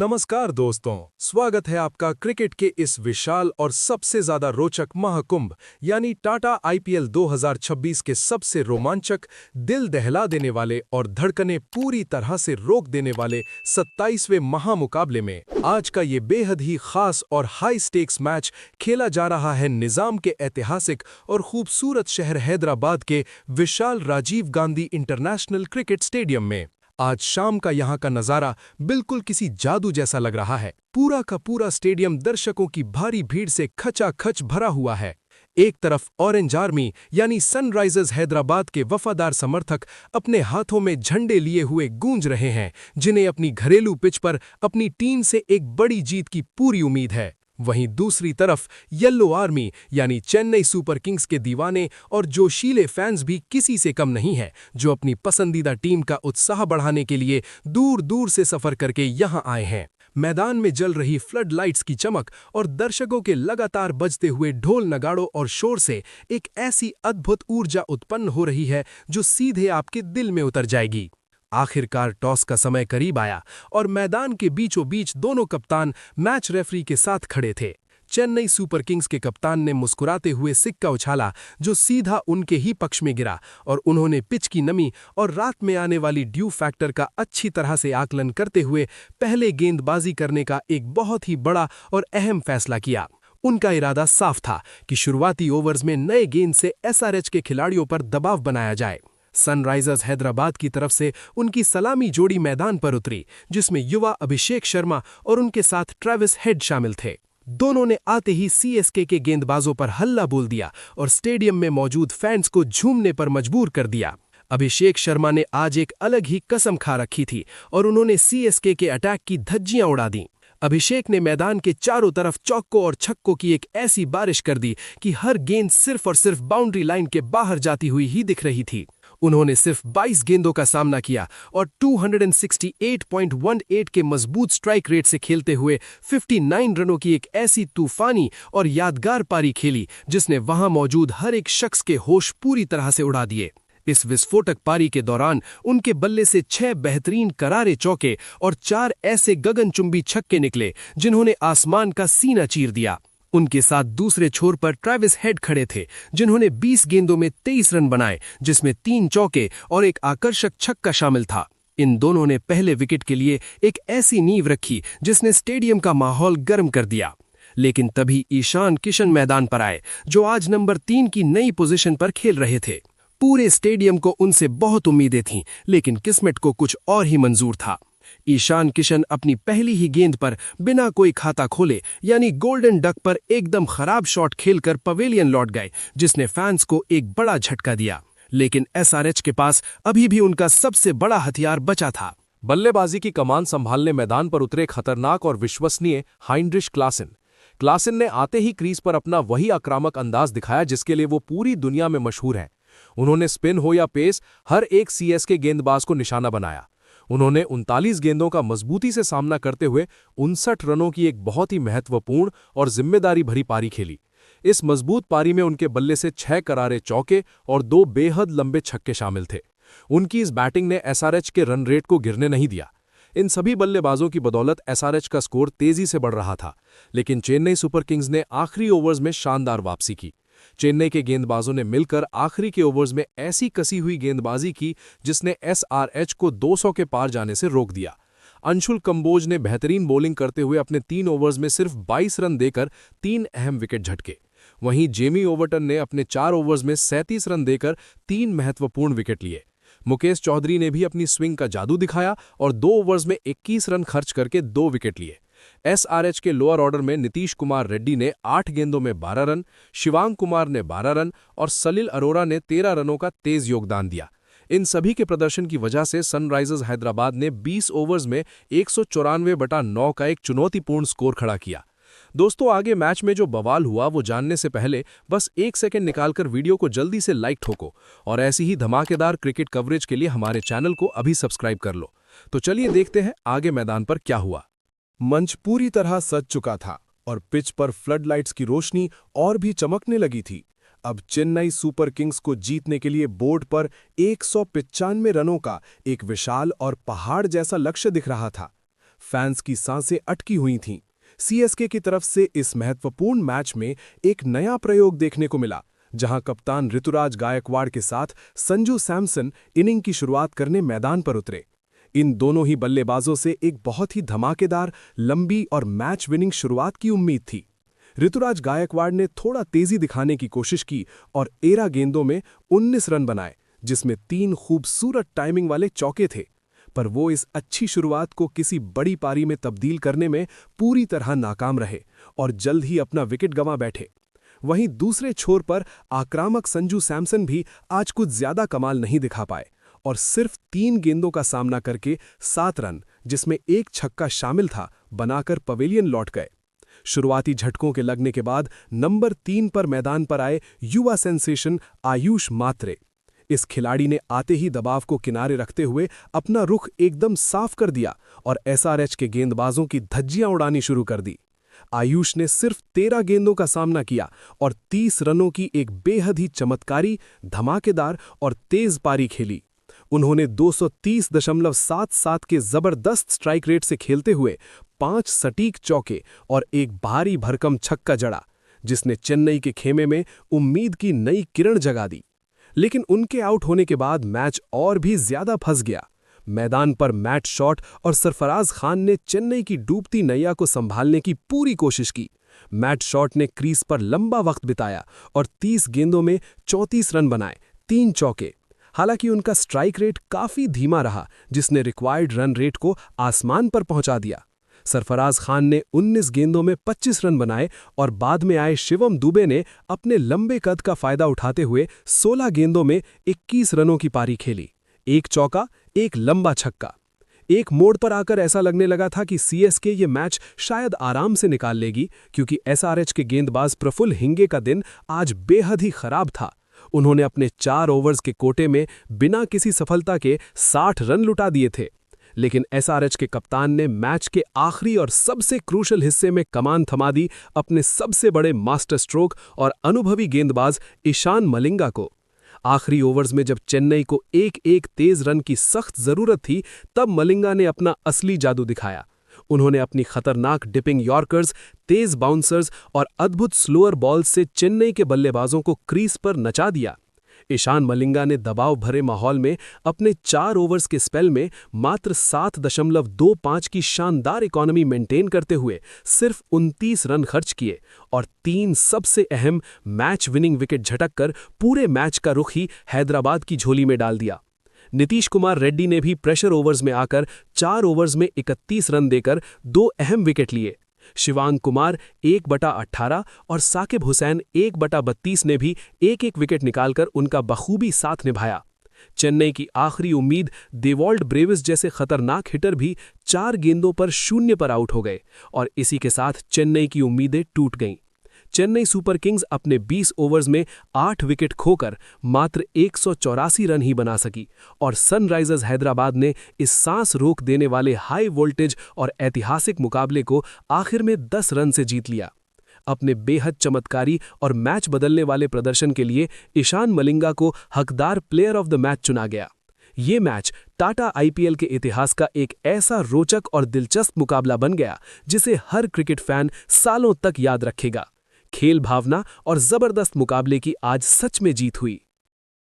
नमस्कार दोस्तों, स्वागत है आपका क्रिकेट के इस विशाल और सबसे ज्यादा रोचक महाकुंभ यानी टाटा आईपीएल 2026 के सबसे रोमांचक, दिल दहला देने वाले और धड़कनें पूरी तरह से रोक देने वाले 27वें महामुकाबले में आज का ये बेहद ही खास और हाई स्टेक्स मैच खेला जा रहा है निजाम के ऐतिहासिक और खूबसूरत शहर हैदराबाद के विशाल Rajiv Gandhi international cricket stadium में। आज शाम का यहाँ का नज़ारा बिल्कुल किसी जादू जैसा लग रहा है। पूरा का पूरा स्टेडियम दर्शकों की भारी भीड़ से खचाखच भरा हुआ है। एक तरफ ऑरेंज आर्मी यानी सनराइजर्स हैदराबाद के वफादार समर्थक अपने हाथों में झंडे लिए हुए गूंज रहे हैं, जिन्हें अपनी घरेलू पिच पर अपनी टीम से एक बड़ी जीत की पूरी उम्मीद है। वहीं दूसरी तरफ येलो आर्मी यानी चेन्नई सुपर किंग्स के दीवाने और जोशीले फैंस भी किसी से कम नहीं है, जो अपनी पसंदीदा टीम का उत्साह बढ़ाने के लिए दूर दूर से सफर करके यहां आए हैं। मैदान में जल रही फ्लड लाइट्स की चमक और दर्शकों के लगातार बजते हुए ढोल नगाड़ों और शोर से एक ऐसी अद्भुत ऊर्जा उत्पन्न हो रही है जो सीधे आपके दिल में उतर जाएगी। आखिरकार टॉस का समय करीब आया और मैदान के बीचों बीच दोनों कप्तान मैच रेफरी के साथ खड़े थे। चेन्नई सुपर किंग्स के कप्तान ने मुस्कुराते हुए सिक्का उछाला, जो सीधा उनके ही पक्ष में गिरा, और उन्होंने पिच की नमी और रात में आने वाली ड्यू फैक्टर का अच्छी तरह से आकलन करते हुए पहले गेंदबाजी करने का एक बहुत ही बड़ा और अहम फैसला किया। उनका इरादा साफ था कि शुरुआती ओवर्स में नए गेंद से एसआरएच के खिलाड़ियों पर दबाव बनाया जाए। सनराइजर्स हैदराबाद की तरफ से उनकी सलामी जोड़ी मैदान पर उतरी, जिसमें युवा अभिषेक शर्मा और उनके साथ ट्रेविस हेड शामिल थे। दोनों ने आते ही सीएसके के गेंदबाजों पर हल्ला बोल दिया और स्टेडियम में मौजूद फैंस को झूमने पर मजबूर कर दिया। अभिषेक शर्मा ने आज एक अलग ही कसम खा रखी थी और उन्होंने सीएसके के अटैक की धज्जियां उड़ा दी। अभिषेक ने मैदान के चारों तरफ चौकों और छक्कों की एक ऐसी बारिश कर दी कि हर गेंद सिर्फ और सिर्फ बाउंड्री लाइन के बाहर जाती हुई ही दिख रही थी। उन्होंने सिर्फ 22 गेंदों का सामना किया और 268.18 के मजबूत स्ट्राइक रेट से खेलते हुए 59 रनों की एक ऐसी तूफानी और यादगार पारी खेली, जिसने वहां मौजूद हर एक शख्स के होश पूरी तरह से उड़ा दिए। इस विस्फोटक पारी के दौरान उनके बल्ले से 6 बेहतरीन करारे चौके और 4 ऐसे गगनचुंबी छक्के निकले, जिन्होंने आसमान का सीना चीर दिया। उनके साथ दूसरे छोर पर ट्रेविस हेड खड़े थे, जिन्होंने 20 गेंदों में 23 रन बनाए, जिसमें 3 चौके और एक आकर्षक छक्का शामिल था। इन दोनों ने पहले विकेट के लिए एक ऐसी नींव रखी जिसने स्टेडियम का माहौल गर्म कर दिया। लेकिन तभी ईशान किशन मैदान पर आए, जो आज नंबर 3 की नई पोजीशन पर खेल रहे थे। पूरे स्टेडियम को उनसे बहुत उम्मीदें थीं, लेकिन किस्मत को कुछ और ही मंजूर था। ईशान किशन अपनी पहली ही गेंद पर बिना कोई खाता खोले यानी गोल्डन डक पर एकदम खराब शॉट खेलकर पवेलियन लौट गए, जिसने फैंस को एक बड़ा झटका दिया। लेकिन एसआरएच के पास अभी भी उनका सबसे बड़ा हथियार बचा था। बल्लेबाजी की कमान संभालने मैदान पर उतरे खतरनाक और विश्वसनीय हाइंड्रिश क्लासेन ने आते ही क्रीज पर अपना वही आक्रामक अंदाज दिखाया जिसके लिए वो पूरी दुनिया में मशहूर हैं। उन्होंने स्पिन हो या पेस, हर एक सीएसके गेंदबाज को निशाना बनाया। उन्होंने 39 गेंदों का मजबूती से सामना करते हुए 59 रनों की एक बहुत ही महत्वपूर्ण और जिम्मेदारी भरी पारी खेली। इस मजबूत पारी में उनके बल्ले से 6 करारे चौके और 2 बेहद लंबे छक्के शामिल थे। उनकी इस बैटिंग ने एसआरएच के रन रेट को गिरने नहीं दिया। इन सभी बल्लेबाजों की बदौलत एसआरएच का स्कोर तेजी से बढ़ रहा था, लेकिन चेन्नई सुपर किंग्स ने आखिरी ओवर्स में शानदार वापसी की। चेन्नई के गेंदबाजों ने मिलकर आखिरी के ओवर्स में ऐसी कसी हुई गेंदबाजी की जिसने एसआरएच को 200 के पार जाने से रोक दिया। अंशुल कंबोज ने बेहतरीन बॉलिंग करते हुए अपने 3 ओवर्स में सिर्फ 22 रन देकर 3 अहम विकेट झटके। वहीं जेमी ओवर्टन ने अपने 4 ओवर्स में 37 रन देकर 3 महत्वपूर्ण विकेट लिए। मुकेश चौधरी ने भी अपनी स्विंग का जादू दिखाया और 2 ओवर्स में 21 रन खर्च करके 2 विकेट लिए। एसआरएच के लोअर ऑर्डर में नीतीश कुमार रेड्डी ने 8 गेंदों में 12 रन, शिवांग कुमार ने 12 रन और सलिल अरोरा ने 13 रनों का तेज योगदान दिया। इन सभी के प्रदर्शन की वजह से सनराइजर्स हैदराबाद ने 20 ओवर्स में 194/9 का एक चुनौतीपूर्ण स्कोर खड़ा किया। दोस्तों, आगे मैच में जो बवाल हुआ वो जानने से पहले बस 1 सेकंड निकालकर वीडियो को जल्दी से लाइक ठोको और ऐसी ही धमाकेदार क्रिकेट कवरेज के लिए हमारे चैनल को अभी सब्सक्राइब कर लो। तो चलिए देखते हैं आगे मैदान पर क्या हुआ। मंच पूरी तरह सज चुका था और पिच पर फ्लडलाइट्स की रोशनी और भी चमकने लगी थी। अब चेन्नई सुपर किंग्स को जीतने के लिए बोर्ड पर 195 रनों का एक विशाल और पहाड़ जैसा लक्ष्य दिख रहा था। फैंस की सांसें अटकी हुई थीं। सीएसके की तरफ से इस महत्वपूर्ण मैच में एक नया प्रयोग देखने को मिला, जहां कप्तान ऋतुराज गायकवाड़ के साथ संजू सैमसन इनिंग की शुरुआत करने मैदान पर उतरे। इन दोनों ही बल्लेबाजों से एक बहुत ही धमाकेदार, लंबी और मैच विनिंग शुरुआत की उम्मीद थी। ऋतुराज गायकवाड़ ने थोड़ा तेजी दिखाने की कोशिश की और 13 गेंदों में 19 रन बनाए, जिसमें 3 खूबसूरत टाइमिंग वाले चौके थे। पर वो इस अच्छी शुरुआत को किसी बड़ी पारी में तब्दील करने में पूरी तरह नाकाम रहे और जल्द ही अपना विकेट गंवा बैठे। वहीं दूसरे छोर पर आक्रामक संजू सैमसन भी आज कुछ ज्यादा कमाल नहीं दिखा पाए और सिर्फ 3 गेंदों का सामना करके 7 रन, जिसमें एक छक्का शामिल था, बनाकर पवेलियन लौट गए। शुरुआती झटकों के लगने के बाद नंबर 3 पर मैदान पर आए युवा सेंसेशन आयुष मात्रे। इस खिलाड़ी ने आते ही दबाव को किनारे रखते हुए अपना रुख एकदम साफ कर दिया और एसआरएच के गेंदबाजों की धज्जियां उड़ानी शुरू कर दी। आयुष ने सिर्फ 13 गेंदों का सामना किया और 30 रनों की एक बेहद ही चमत्कारी, धमाकेदार और तेज पारी खेली। उन्होंने 230.77 के जबरदस्त स्ट्राइक रेट से खेलते हुए 5 सटीक चौके और एक भारी भरकम छक्का जड़ा, जिसने चेन्नई के खेमे में उम्मीद की नई किरण जगा दी। लेकिन उनके आउट होने के बाद मैच और भी ज्यादा फंस गया। मैदान पर मैट शॉट और सरफराज खान ने चेन्नई की डूबती नैया को संभालने की पूरी कोशिश की। मैट शॉट ने क्रीज पर लंबा वक्त बिताया और 30 गेंदों में 34 रन बनाए, 3 चौके। हालांकि उनका स्ट्राइक रेट काफी धीमा रहा, जिसने रिक्वायर्ड रन रेट को आसमान पर पहुंचा दिया। सरफराज खान ने 19 गेंदों में 25 रन बनाए और बाद में आए शिवम दुबे ने अपने लंबे कद का फायदा उठाते हुए 16 गेंदों में 21 रनों की पारी खेली, एक चौका, एक लंबा छक्का। एक मोड़ पर आकर ऐसा लगने लगा था कि सीएसके ये मैच शायद आराम से निकाल लेगी, क्योंकि एसआरएच के गेंदबाज प्रफुल्ल हिंगे का दिन आज बेहद ही खराब था। उन्होंने अपने 4 ओवर्स के कोटे में बिना किसी सफलता के 60 रन लुटा दिए थे। लेकिन एसआरएच के कप्तान ने मैच के आखिरी और सबसे क्रूशल हिस्से में कमान थमा दी अपने सबसे बड़े मास्टर स्ट्रोक और अनुभवी गेंदबाज ईशान मलिंगा को। आखिरी ओवर्स में जब चेन्नई को एक तेज रन की सख्त जरूरत थी, तब मलिंगा ने अपना असली जादू दिखाया। उन्होंने अपनी खतरनाक डिपिंग यॉर्कर्स, तेज बाउंसर्स और अद्भुत स्लोअर बॉल्स से चेन्नई के बल्लेबाजों को क्रीज पर नचा दिया। ईशान मलिंगा ने दबाव भरे माहौल में अपने 4 ओवर्स के स्पेल में मात्र 7.25 की शानदार इकॉनमी मेंटेन करते हुए सिर्फ 29 रन खर्च किए और 3 सबसे अहम मैच विनिंग विकेट झटककर पूरे मैच का रुख ही हैदराबाद की झोली में डाल दिया। नीतीश कुमार रेड्डी ने भी प्रेशर ओवर्स में आकर 4 ओवर्स में 31 रन देकर 2 अहम विकेट लिए। शिवांग कुमार 1/18 और साकिब हुसैन 1/32 ने भी एक विकेट निकालकर उनका बखूबी साथ निभाया। चेन्नई की आखिरी उम्मीद देवॉल्ट ब्रेविस जैसे खतरनाक हिटर भी 4 गेंदों पर 0 पर आउट हो गए और इसी के साथ चेन्नई की उम्मीदें टूट गईं। चेन्नई सुपर किंग्स अपने 20 ओवर्स में 8 विकेट खोकर मात्र 184 रन ही बना सकी और सनराइजर्स हैदराबाद ने इस सांस रोक देने वाले हाई वोल्टेज और ऐतिहासिक मुकाबले को आखिर में 10 रन से जीत लिया। अपने बेहद चमत्कारी और मैच बदलने वाले प्रदर्शन के लिए ईशान मलिंगा को हकदार प्लेयर ऑफ द मैच चुना गया। ये मैच टाटा आईपीएल के इतिहास का एक ऐसा रोचक और दिलचस्प मुकाबला बन गया जिसे हर क्रिकेट फैन सालों तक याद रखेगा। खेल भावना और जबरदस्त मुकाबले की आज सच में जीत हुई।